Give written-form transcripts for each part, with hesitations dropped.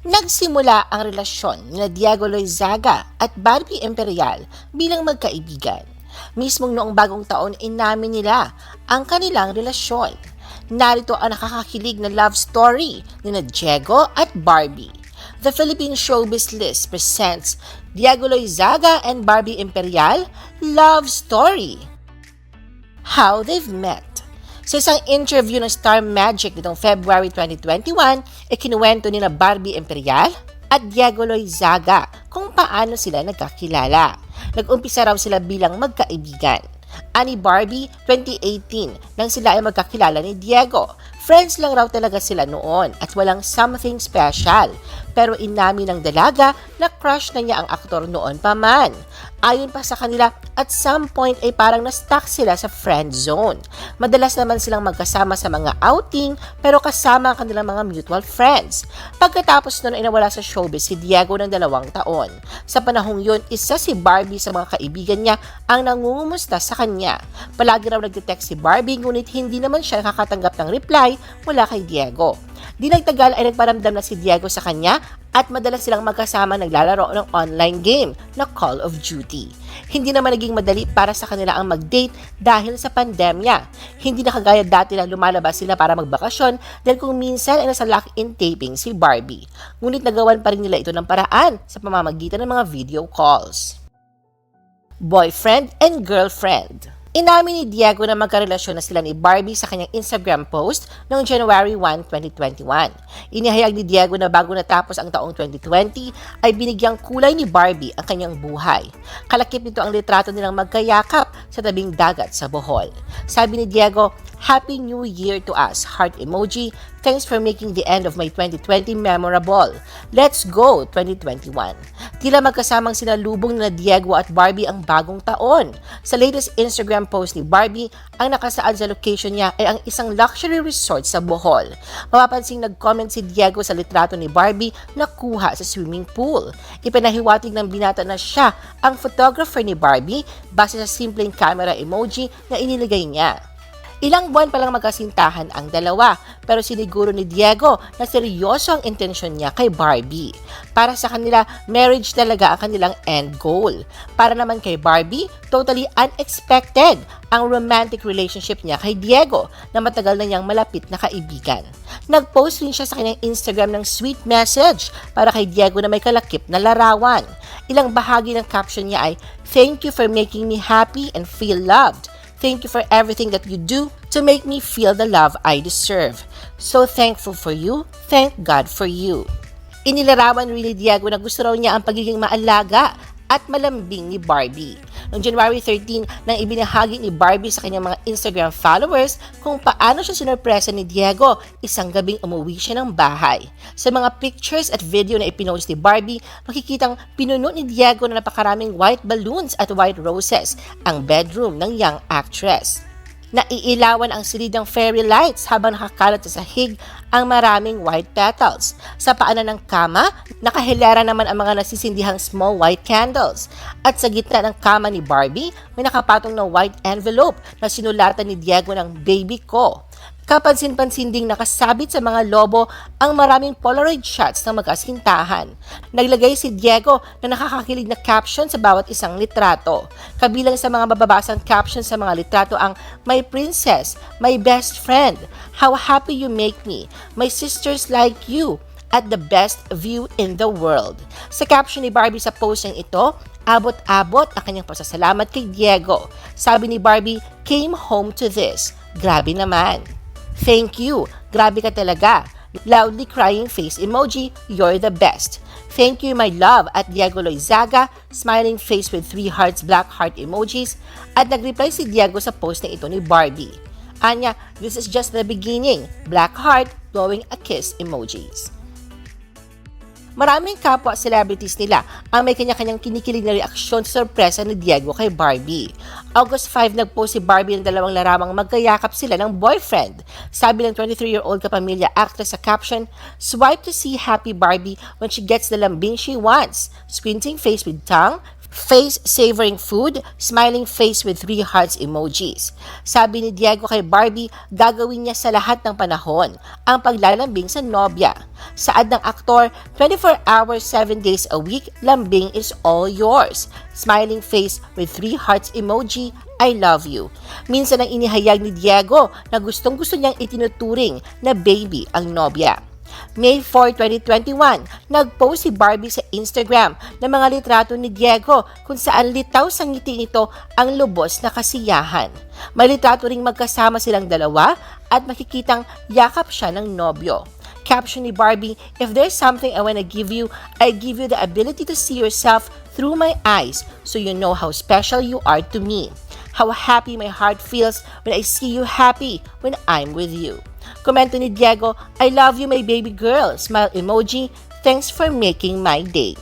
Nagsimula ang relasyon ni Diego Loizaga at Barbie Imperial bilang magkaibigan. Mismong noong bagong taon inamin nila ang kanilang relasyon. Narito ang nakakakilig na love story ni Diego at Barbie. The Philippine Showbiz List presents Diego Loizaga and Barbie Imperial Love Story. How they've met. Sa isang interview ng Star Magic nitong February 2021, ikinuwento nila Barbie Imperial at Diego Loizaga kung paano sila nagkakilala. Nag-umpisa raw sila bilang magkaibigan. Ani Barbie, 2018 nang sila ay magkakilala ni Diego. Friends lang raw talaga sila noon at walang something special. Pero inamin ng dalaga na crush na niya ang aktor noon pa man. Ayon pa sa kanila, at some point ay parang na-stuck sila sa friend zone. Madalas naman silang magkasama sa mga outing pero kasama ang kanilang mga mutual friends. Pagkatapos nun ay nawala sa showbiz si Diego ng 2 taon. Sa panahong yun, isa si Barbie sa mga kaibigan niya ang nangungumusta sa kanya. Palagi raw nagte-text si Barbie ngunit hindi naman siya nakakatanggap ng reply mula kay Diego. Di nagtagal ay nagparamdam na si Diego sa kanya at madalas silang magkasama naglalaro ng online game na Call of Duty. Hindi naman naging madali para sa kanila ang mag-date dahil sa pandemya. Hindi na kagaya dati na lumalabas sila para magbakasyon dahil kung minsan ay nasa lock-in taping si Barbie. Ngunit nagawan pa rin nila ito ng paraan sa pamamagitan ng mga video calls. Boyfriend and girlfriend. Inamin ni Diego na magkarelasyon na sila ni Barbie sa kanyang Instagram post noong January 1, 2021. Inihayag ni Diego na bago natapos ang taong 2020 ay binigyang kulay ni Barbie ang kanyang buhay. Kalakip nito ang litrato nilang magkayakap sa tabing dagat sa Bohol. Sabi ni Diego, "Happy New Year to us, heart emoji. Thanks for making the end of my 2020 memorable. Let's go 2021." Tila magkasamang sinalubong na Diego at Barbie ang bagong taon. Sa latest Instagram post ni Barbie, ang nakasaad sa location niya ay ang isang luxury resort sa Bohol. Mapapansing nag-comment si Diego sa litrato ni Barbie na kuha sa swimming pool. Ipinahiwatig ng binata na siya ang photographer ni Barbie base sa simpleng camera emoji na inilagay niya. Ilang buwan pa lang magkasintahan ang dalawa, pero siniguro ni Diego na seryoso ang intensyon niya kay Barbie. Para sa kanila, marriage talaga ang kanilang end goal. Para naman kay Barbie, totally unexpected ang romantic relationship niya kay Diego na matagal na niyang malapit na kaibigan. Nag-post rin siya sa kanyang Instagram ng sweet message para kay Diego na may kalakip na larawan. Ilang bahagi ng caption niya ay, "Thank you for making me happy and feel loved. Thank you for everything that you do to make me feel the love I deserve. So thankful for you. Thank God for you." Inilarawan rin ni Diego na gusto raw niya ang pagiging maalaga at malambing ni Barbie. Noong January 13, nang ibinahagi ni Barbie sa kanyang mga Instagram followers kung paano siya sinurpresa ni Diego, isang gabing umuwi siya ng bahay. Sa mga pictures at video na ipinost ni Barbie, makikitang pinuno ni Diego na napakaraming white balloons at white roses ang bedroom ng young actress. Naiilawan ang silid ng fairy lights habang nakakalat sa sahig ang maraming white petals. Sa paanan ng kama, nakahilera naman ang mga nasisindihang small white candles. At sa gitna ng kama ni Barbie, may nakapatong na white envelope na sinulatan ni Diego ng "Baby Ko." Kapansin-pansin ding nakasabit sa mga lobo ang maraming Polaroid shots ng magkasintahan. Naglagay si Diego na nakakakilig na caption sa bawat isang litrato. Kabilang sa mga mababasang caption sa mga litrato ang "My princess," "My best friend," "How happy you make me," "My sisters like you," at "The best view in the world." Sa caption ni Barbie sa post niyang ito, abot-abot ang kanyang pasasalamat kay Diego. Sabi ni Barbie, "Came home to this. Grabe naman. Thank you. Grabe ka talaga. Loudly crying face emoji. You're the best. Thank you, my love," at Diego Loizaga, smiling face with 3 hearts black heart emojis. At nag-reply si Diego sa post na ito ni Barbie. Anya, "This is just the beginning. Black heart, blowing a kiss emojis." Maraming kapwa celebrities nila ang may kanya-kanyang kinikilig na reaksyon sa sorpresa ni Diego kay Barbie. August 5, nagpost si Barbie ng 2 larawang magkayakap sila ng boyfriend. Sabi ng 23-year-old kapamilya actress sa caption, "Swipe to see happy Barbie when she gets the lambing she wants. Squinting face with tongue, Face savoring food, smiling face with 3 hearts emojis. Sabi ni Diego kay Barbie, gagawin niya sa lahat ng panahon ang paglalambing sa nobya. Saad ng aktor, 24 hours, 7 days a week, lambing is all yours. Smiling face with 3 hearts emoji, I love you. Minsan ang inihayag ni Diego na gustong-gusto niyang itinuturing na baby ang nobya. May 4, 2021, nag-post si Barbie sa Instagram ng mga litrato ni Diego kung saan litaw sa ngiti nito ang lubos na kasiyahan. May litrato ring magkasama silang dalawa at makikitang yakap siya ng nobyo. Caption ni Barbie, if there's something I wanna give you, I give you the ability to see yourself through my eyes so you know how special you are to me. How happy my heart feels when I see you happy when I'm with you. Komento ni Diego, I love you my baby girl, smile emoji, thanks for making my day.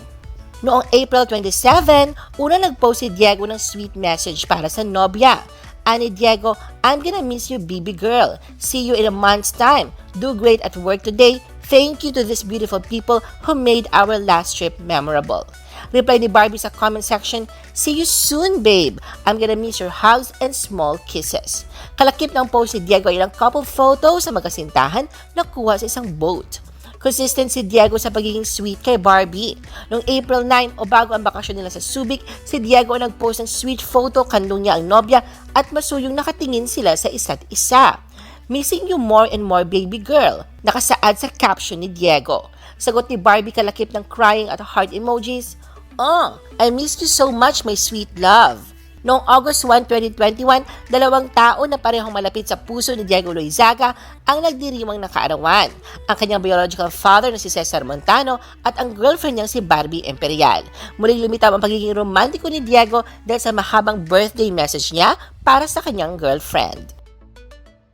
Noong April 27, una nag-post si Diego ng sweet message para sa nobya. Ani Diego, I'm gonna miss you baby girl. See you in a month's time. Do great at work today. Thank you to these beautiful people who made our last trip memorable. Reply ni Barbie sa comment section, see you soon babe. I'm gonna miss your hugs and small kisses. Kalakip ng post ni Diego ay ilang couple photo sa magkasintahan na kuha sa isang boat. Consistent si Diego sa pagiging sweet kay Barbie. Noong April 9 o bago ang bakasyon nila sa Subic, si Diego ang nag-post ng sweet photo kandong niya ang nobya at masuyong nakatingin sila sa isa't isa. Missing you more and more baby girl, nakasaad sa caption ni Diego. Sagot ni Barbie kalakip ng crying at heart emojis, oh, I miss you so much my sweet love. Noong August 1, 2021, 2 tao na parehong malapit sa puso ni Diego Loizaga ang nagdiriwang nakaarawan. Ang kanyang biological father na si Cesar Montano at ang girlfriend niyang si Barbie Imperial. Muling lumitaw ang pagiging romantiko ni Diego dahil sa mahabang birthday message niya para sa kanyang girlfriend.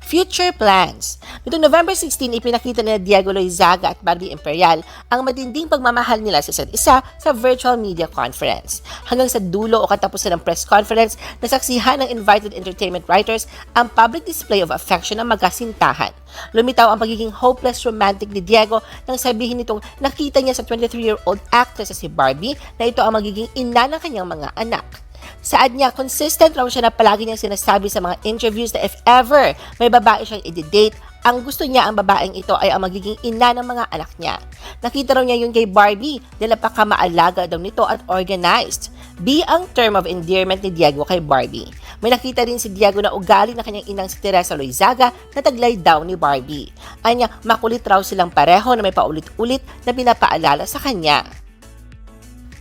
Future plans. Nitong November 16, ipinakita nila Diego Loizaga at Barbie Imperial ang matinding pagmamahal nila sa isa't isa sa virtual media conference. Hanggang sa dulo o katapusan ng press conference, nasaksihan ng invited entertainment writers ang public display of affection ng magkasintahan. Lumitaw ang pagiging hopeless romantic ni Diego nang sabihin nitong nakita niya sa 23-year-old actress na si Barbie na ito ang magiging ina ng kanyang mga anak. Saad niya, consistent raw siya na palagi niyang sinasabi sa mga interviews na if ever may babae siyang i-date, ang gusto niya ang babaeng ito ay ang magiging ina ng mga anak niya. Nakita raw niya yun kay Barbie dahil napakamaalaga daw nito at organized. B ang term of endearment ni Diego kay Barbie. May nakita rin si Diego na ugali na kanyang inang si Teresa Loizaga na taglay daw ni Barbie. Anya, makulit raw silang pareho na may paulit-ulit na pinapaalala sa kanya.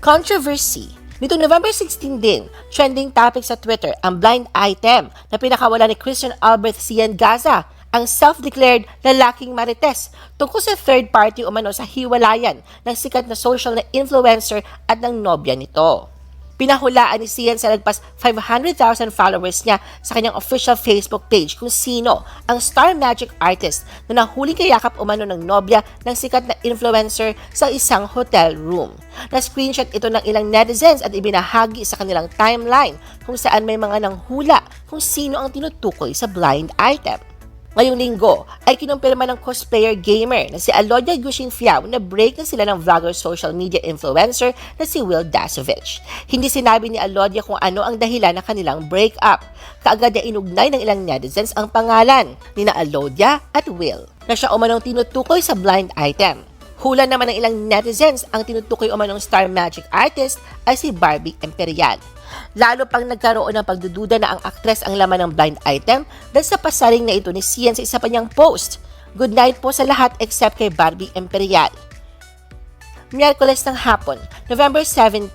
Controversy. Nitong November 16 din, trending topic sa Twitter ang blind item na pinakawala ni Christian Albert Cian Gaza, ang self-declared lalaking marites tungkol sa third party umano sa hiwalayan ng sikat na social na influencer at ng nobya nito. Pinahulaan ni Cian sa lagpas 500,000 followers niya sa kanyang official Facebook page kung sino ang star magic artist na nahuling kayakap umano ng nobya ng sikat na influencer sa isang hotel room. Na-screenshot ito ng ilang netizens at ibinahagi sa kanilang timeline kung saan may mga nanghula kung sino ang tinutukoy sa blind item. Ngayong linggo ay kinumpirma ng cosplayer gamer na si Alodia Gushin Fiao na break na sila ng vlogger social media influencer na si Will Dasovich. Hindi sinabi ni Alodia kung ano ang dahilan ng kanilang breakup. Kaagad na inugnay ng ilang netizens ang pangalan ni na Alodia at Will na siya umanong tinutukoy sa blind item. Hula naman ng ilang netizens ang tinutukoy umanong star magic artist ay si Barbie Imperial. Lalo pang nagkaroon ng pagdududa na ang aktres ang laman ng blind item dahil sa pasaring na ito ni Cian sa isa pa niyang post. Good night po sa lahat except kay Barbie Imperial. Miyerkules ng hapon, November 17,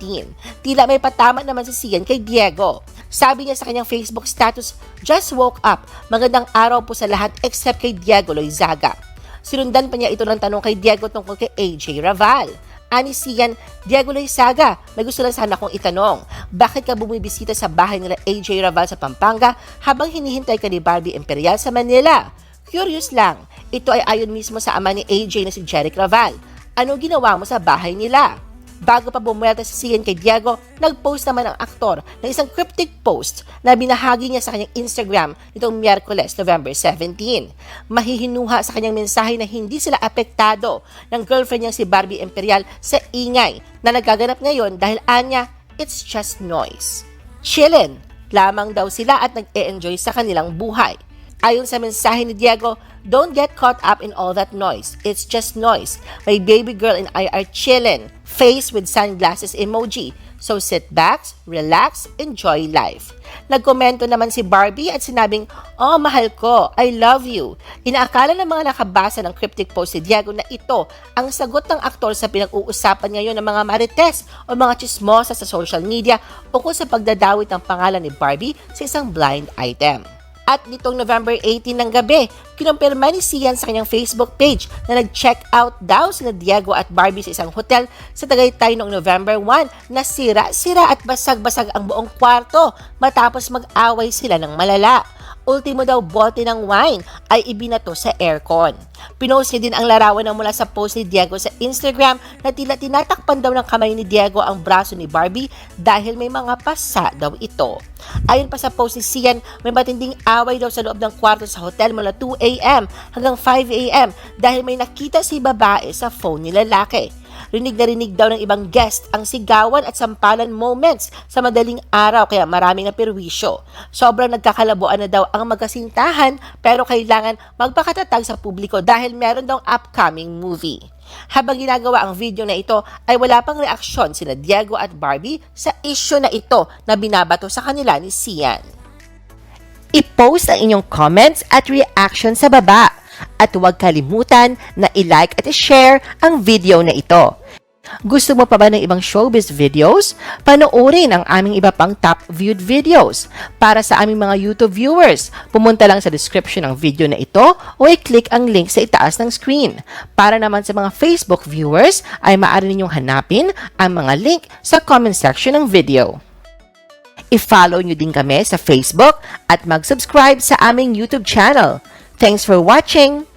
tila may patama naman si Cian kay Diego. Sabi niya sa kanyang Facebook status, just woke up, magandang araw po sa lahat except kay Diego Loizaga. Sinundan pa niya ito ng tanong kay Diego tungkol kay AJ Raval. Ani Cian, Diego Loizaga, may gusto lang sana kong itanong, bakit ka bumibisita sa bahay nila AJ Raval sa Pampanga habang hinihintay ka ni Barbie Imperial sa Manila? Curious lang, ito ay ayon mismo sa ama ni AJ na si Jeric Raval. Ano ginawa mo sa bahay nila? Bago pa bumuelta si Cian kay Diego, nag-post naman ang aktor ng isang cryptic post na binahagi niya sa kanyang Instagram nitong Miyerkules, November 17. Mahihinuha sa kanyang mensahe na hindi sila apektado ng girlfriend niyang si Barbie Imperial sa ingay na nagaganap ngayon dahil anya it's just noise. Chillin' lamang daw sila at nag-e-enjoy sa kanilang buhay. Ayon sa mensahe ni Diego, don't get caught up in all that noise. It's just noise. My baby girl and I are chillin'. Face with sunglasses emoji. So sit back, relax, enjoy life. Nagkomento naman si Barbie at sinabing, "Oh, mahal ko, I love you." Inaakala ng mga nakabasa ng cryptic post si Diego na ito ang sagot ng aktor sa pinag-uusapan ngayon ng mga marites o mga chismosa sa social media ukol sa pagdadawit ng pangalan ni Barbie sa isang blind item. At nitong November 18 ng gabi, kinumpirma ni Sian sa kanyang Facebook page na nag-check out daw sina Diego at Barbie sa isang hotel sa Tagaytay noong November 1 na sira-sira at basag-basag ang buong kwarto matapos mag-away sila ng malala. Ultimo daw bote ng wine ay ibinato sa aircon. Pinost niya din ang larawan na mula sa post ni Diego sa Instagram na tila tinatakpan daw ng kamay ni Diego ang braso ni Barbie dahil may mga pasa daw ito. Ayon pa sa post ni Sian, may matinding away daw sa loob ng kwarto sa hotel mula 2 a.m. hanggang 5 a.m. dahil may nakita si babae sa phone ni lalaki. Rinig na rinig daw ng ibang guest ang sigawan at sampalan moments sa madaling araw kaya maraming naperwisyo. Sobrang nagkakalabuan na daw ang magkasintahan pero kailangan magpakatatag sa publiko dahil meron daw upcoming movie. Habang ginagawa ang video na ito ay wala pang reaksyon sina Diego at Barbie sa issue na ito na binabato sa kanila ni Sian. I-post ang inyong comments at reaction sa baba at huwag kalimutan na i-like at i-share ang video na ito. Gusto mo pa ba ng ibang showbiz videos? Panoorin ang aming iba pang top viewed videos. Para sa aming mga YouTube viewers, pumunta lang sa description ng video na ito o i-click ang link sa itaas ng screen. Para naman sa mga Facebook viewers, ay maaari ninyong hanapin ang mga link sa comment section ng video. I-follow nyo din kami sa Facebook at mag-subscribe sa aming YouTube channel. Thanks for watching!